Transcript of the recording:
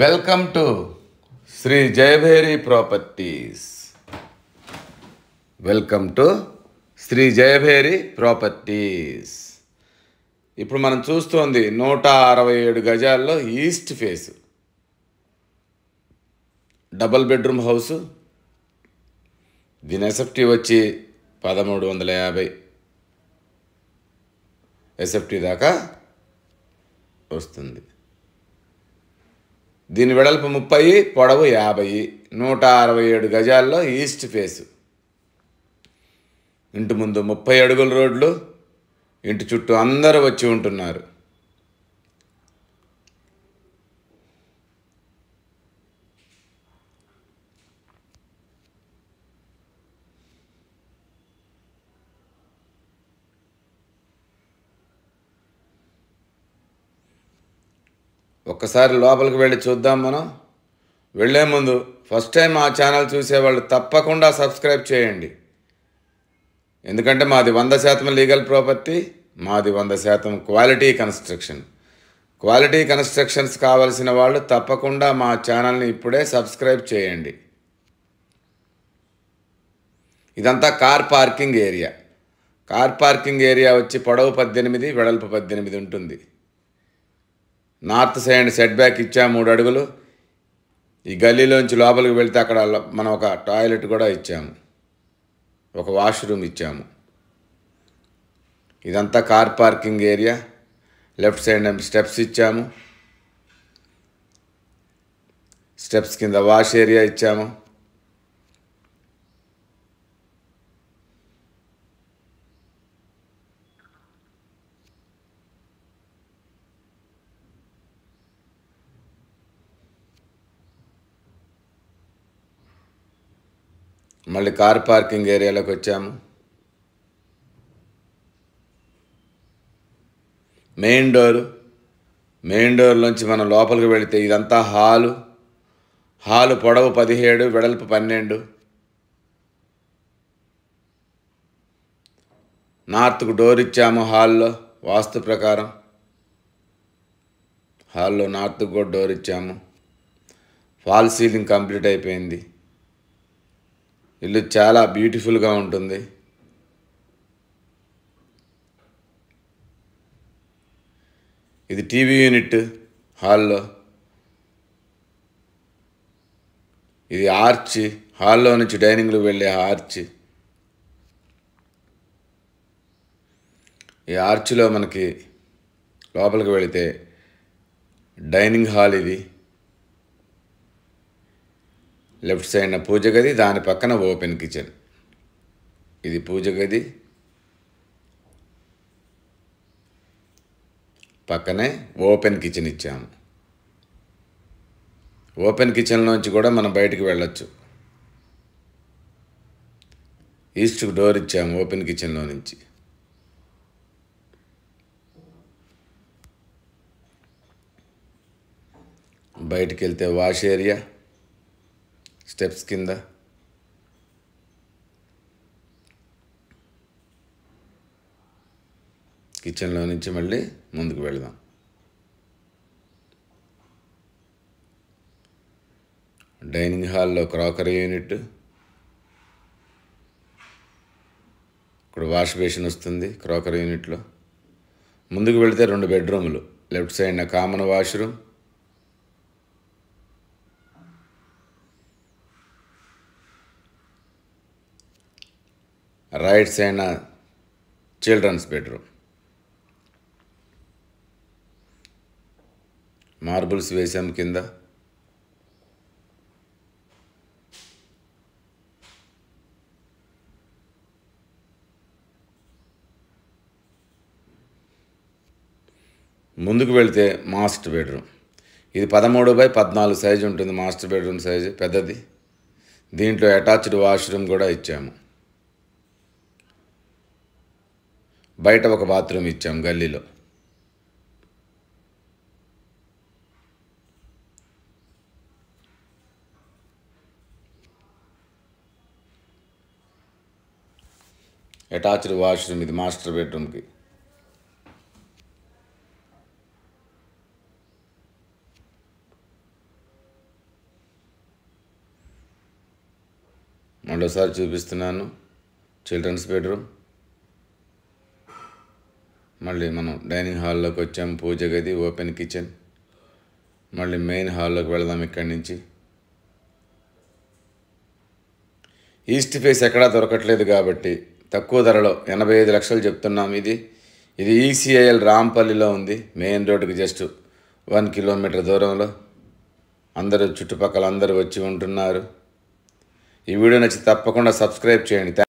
Welcome to Shri Jayabheri properties. Welcome to Shri Jayabheri properties. ఇప్పుడు మనం చూస్తోంది 167 గజాల్లో east face double bedroom house. దీని ఎస్ఎఫ్టీ వచ్చి 1350 ఎస్ఎఫ్టీ దాకా వస్తుంది. దీని వెడల్పు 30, పొడవు 50, 167 గజాల్లో ఈస్ట్ ఫేసు. ఇంటి ముందు 30 అడుగుల రోడ్లు, ఇంటి చుట్టూ అందరూ వచ్చి ఉంటున్నారు. ఒక్కసారి లోపలికి వెళ్ళి చూద్దాం. మనం వెళ్ళే ముందు ఫస్ట్ టైం మా ఛానల్ చూసేవాళ్ళు తప్పకుండా సబ్స్క్రైబ్ చేయండి. ఎందుకంటే మాది 100% లీగల్ ప్రాపర్టీ, మాది 100% క్వాలిటీ కన్స్ట్రక్షన్. క్వాలిటీ కన్స్ట్రక్షన్స్ కావలసిన వాళ్ళు తప్పకుండా మా ఛానల్ని ఇప్పుడే సబ్స్క్రైబ్ చేయండి. ఇదంతా car parking area. Car parking area వచ్చి పొడవు 18, వెడల్పు 18 ఉంటుంది. నార్త్ సైడ్ సెట్ బ్యాక్ ఇచ్చాము 3 అడుగులు. ఈ గల్లీలోంచి లోపలికి వెళ్తే అక్కడ మనం ఒక టాయిలెట్ కూడా ఇచ్చాము, ఒక వాష్రూమ్ ఇచ్చాము. ఇదంతా car parking area. Left side steps ఇచ్చాము, స్టెప్స్ కింద వాష్ ఏరియా ఇచ్చాము. మళ్ళీ కార్ పార్కింగ్ ఏరియాలోకి వచ్చాము. మెయిన్ డోర్లోంచి మనం లోపలికి వెళితే ఇదంతా హాలు పొడవు 17, వెడల్పు 12. నార్త్కు డోర్ ఇచ్చాము. హాల్లో వాస్తు ప్రకారం హాల్లో నార్త్కు కూడా డోర్ ఇచ్చాము. ఫాల్ సీలింగ్ కంప్లీట్ అయిపోయింది. ఇల్లు చాలా బ్యూటిఫుల్గా ఉంటుంది. ఇది టీవీ యూనిట్ హాల్లో. ఇది ఆర్చ్, హాల్లో నుంచి డైనింగ్లో వెళ్ళే ఆర్చ్. ఈ ఆర్చ్లో మనకి లోపలికి వెళితే డైనింగ్ హాల్. ఇది లెఫ్ట్ సైడ్న పూజ గది, దాని పక్కన ఓపెన్ కిచెన్. ఇది పూజ గది, పక్కనే ఓపెన్ కిచెన్ ఇచ్చాము. ఓపెన్ కిచెన్లోంచి కూడా మనం బయటికి వెళ్ళొచ్చు. ఈస్ట్కి డోర్ ఇచ్చాము ఓపెన్ కిచెన్లో నుంచి. బయటికి వెళ్తే వాష్ ఏరియా, స్టెప్స్ కింద. కిచెన్లో నుంచి మళ్ళీ ముందుకు వెళదాం. డైనింగ్ హాల్లో క్రాకరీ యూనిట్. ఇక్కడ వాష్ బేసిన్ వస్తుంది క్రాకరీ యూనిట్లో. ముందుకు వెళితే 2 బెడ్రూములు. లెఫ్ట్ సైడ్న common washroom, right side children's bedroom. Marbles వేసాం కింద. ముందుకు వెళితే మాస్టర్ బెడ్రూమ్. ఇది 13x14 సైజు ఉంటుంది. మాస్టర్ బెడ్రూమ్ సైజు పెద్దది. దీంట్లో అటాచ్డ్ వాష్రూమ్ కూడా ఇచ్చాము. బయట ఒక బాత్రూమ్ ఇచ్చాము గల్లీలో. అటాచ్డ్ వాష్రూమ్ ఇది మాస్టర్ బెడ్రూమ్కి. మరోసారి చూపిస్తున్నాను. Children's bedroom. మళ్ళీ మనం డైనింగ్ హాల్లోకి వచ్చాం. పూజ గది, ఓపెన్ కిచెన్. మళ్ళీ మెయిన్ హాల్లోకి వెళదాం. ఇక్కడి నుంచి ఈస్ట్ ఫేస్ ఎక్కడా దొరకట్లేదు కాబట్టి తక్కువ ధరలో 85 లక్షలు చెప్తున్నాం. ఇది ఈసీఐఎల్ రాంపల్లిలో ఉంది. మెయిన్ రోడ్డుకి జస్ట్ 1 కిలోమీటర్ దూరంలో. చుట్టుపక్కల అందరూ వచ్చి ఉంటున్నారు. ఈ వీడియో నచ్చి తప్పకుండా సబ్స్క్రైబ్ చేయండి.